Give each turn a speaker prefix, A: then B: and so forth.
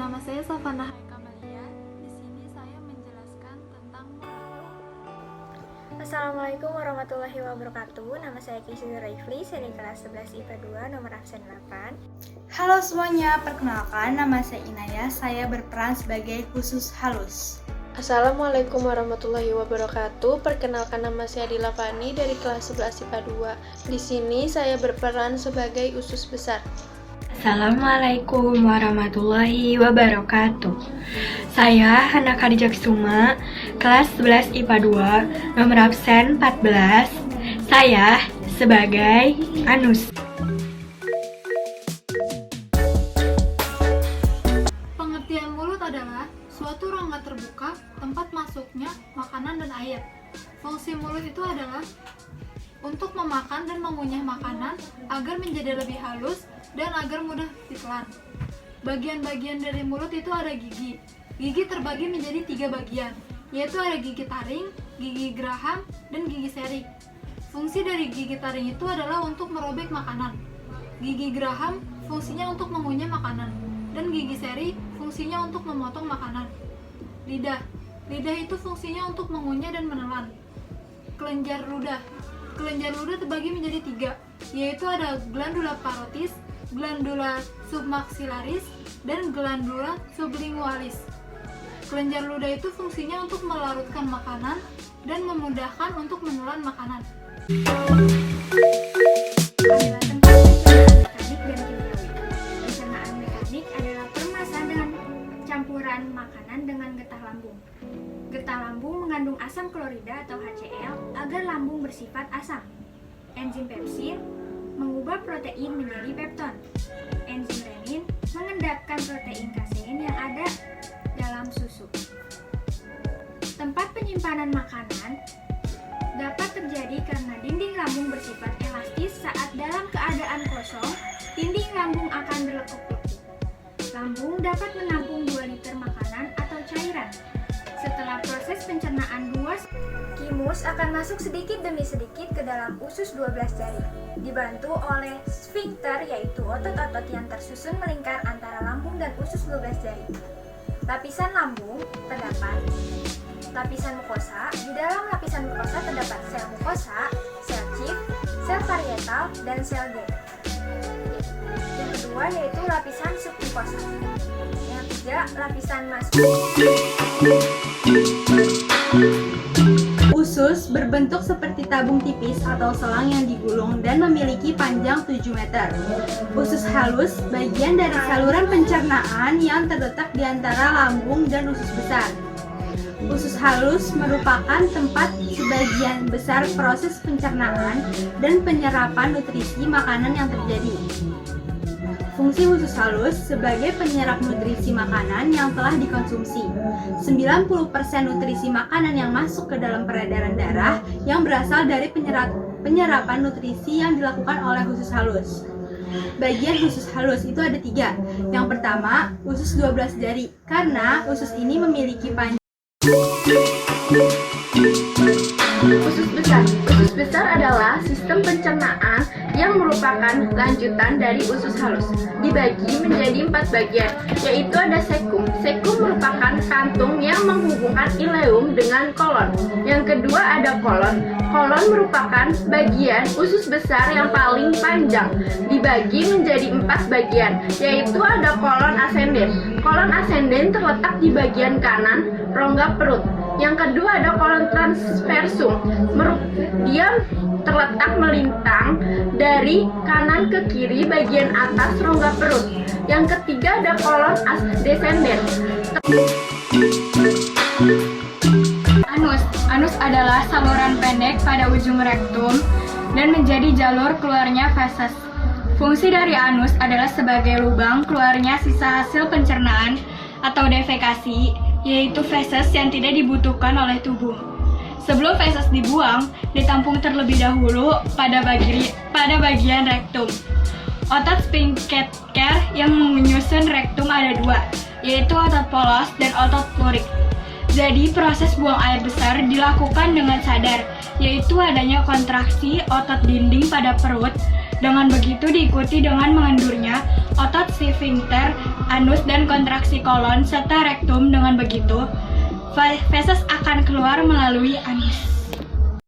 A: Nama saya Safana Kamalia. Di sini saya menjelaskan tentang
B: Assalamualaikum warahmatullahi wabarakatuh. Nama saya Kisri Raifli, saya di kelas 11 IPA 2, nomor absen 8.
C: Halo semuanya, perkenalkan nama saya Inaya, saya berperan sebagai khusus halus.
D: Assalamualaikum warahmatullahi wabarakatuh. Perkenalkan nama saya Dila Fani dari kelas 11 IPA 2. Di sini saya berperan sebagai usus besar.
E: Assalamualaikum warahmatullahi wabarakatuh. Saya Hana Khadijah Kusuma, kelas 11 IPA 2, nomor absen 14. Saya sebagai Anus.
A: pengertian mulut adalah suatu rongga terbuka tempat masuknya makanan dan air. Fungsi mulut itu adalah untuk memakan dan mengunyah makanan agar menjadi lebih halus dan agar mudah ditelan. Bagian-bagian dari mulut itu ada gigi. Gigi terbagi menjadi 3 bagian, yaitu ada gigi taring, gigi geraham, dan gigi seri. Fungsi dari gigi taring itu adalah untuk merobek makanan. Gigi geraham fungsinya untuk mengunyah makanan, dan gigi seri fungsinya untuk memotong makanan. Lidah itu fungsinya untuk mengunyah dan menelan. Kelenjar ludah terbagi menjadi 3, yaitu ada glandula parotis, glandula submaxillaris, dan glandula sublingualis. Kelenjar ludah itu fungsinya untuk melarutkan makanan dan memudahkan untuk menelan makanan.
B: Adalah tempat pencernaan mekanik dan kimiawi. Pencernaan mekanik adalah permasaan dengan campuran makanan dengan getah lambung. Getah lambung mengandung asam klorida atau HCl agar lambung bersifat asam. Enzim pepsin mengubah protein menjadi pepton. Enzim renin mengendapkan protein kasein yang ada dalam susu. Tempat penyimpanan makanan dapat terjadi karena dinding lambung bersifat elastis. Saat dalam keadaan kosong, dinding lambung akan berlekuk-lekuk. Lambung dapat menampung 2 liter makanan atau cairan. Setelah proses pencernaan kimus akan masuk sedikit demi sedikit ke dalam usus 12 jari, dibantu oleh sfinkter, yaitu otot-otot yang tersusun melingkar antara lambung dan usus 12 jari. Lapisan lambung terdapat lapisan mukosa. Di dalam lapisan mukosa terdapat sel mukosa, sel chief, sel parietal, dan sel G. Yang kedua yaitu lapisan submukosa. Yang ketiga lapisan masuk.
C: Usus berbentuk seperti tabung tipis atau selang yang digulung dan memiliki panjang 7 meter. Usus halus bagian dari saluran pencernaan yang terletak di antara lambung dan usus besar. Usus halus merupakan tempat sebagian besar proses pencernaan dan penyerapan nutrisi makanan yang terjadi. Fungsi usus halus sebagai penyerap nutrisi makanan yang telah dikonsumsi. 90% nutrisi makanan yang masuk ke dalam peredaran darah yang berasal dari penyerapan nutrisi yang dilakukan oleh usus halus. Bagian usus halus itu ada 3. Yang pertama, usus 12 jari, karena usus ini memiliki panjang.
D: Usus besar adalah sistem pencernaan yang merupakan lanjutan dari usus halus. Dibagi menjadi 4 bagian, yaitu ada sekum. Sekum merupakan kantung yang menghubungkan ileum dengan kolon. Yang kedua ada kolon. Kolon merupakan bagian usus besar yang paling panjang. Dibagi menjadi 4 bagian, yaitu ada kolon ascendens. Kolon ascendens terletak di bagian kanan rongga perut. Yang kedua ada kolon transversum. Dia terletak melintang dari kanan ke kiri bagian atas rongga perut. Yang ketiga ada kolon descendens.
E: Anus adalah saluran pendek pada ujung rektum dan menjadi jalur keluarnya feses. Fungsi dari anus adalah sebagai lubang keluarnya sisa hasil pencernaan atau defekasi, yaitu feses yang tidak dibutuhkan oleh tubuh. Sebelum feses dibuang, ditampung terlebih dahulu pada bagian rektum. Otot sphincter yang menyusun rektum ada 2, yaitu otot polos dan otot plurik. Jadi proses buang air besar dilakukan dengan sadar, yaitu adanya kontraksi otot dinding pada perut. Dengan begitu diikuti dengan mengendurnya otot sphincter, anus, dan kontraksi kolon serta rektum. Dengan begitu, feses akan keluar melalui anus.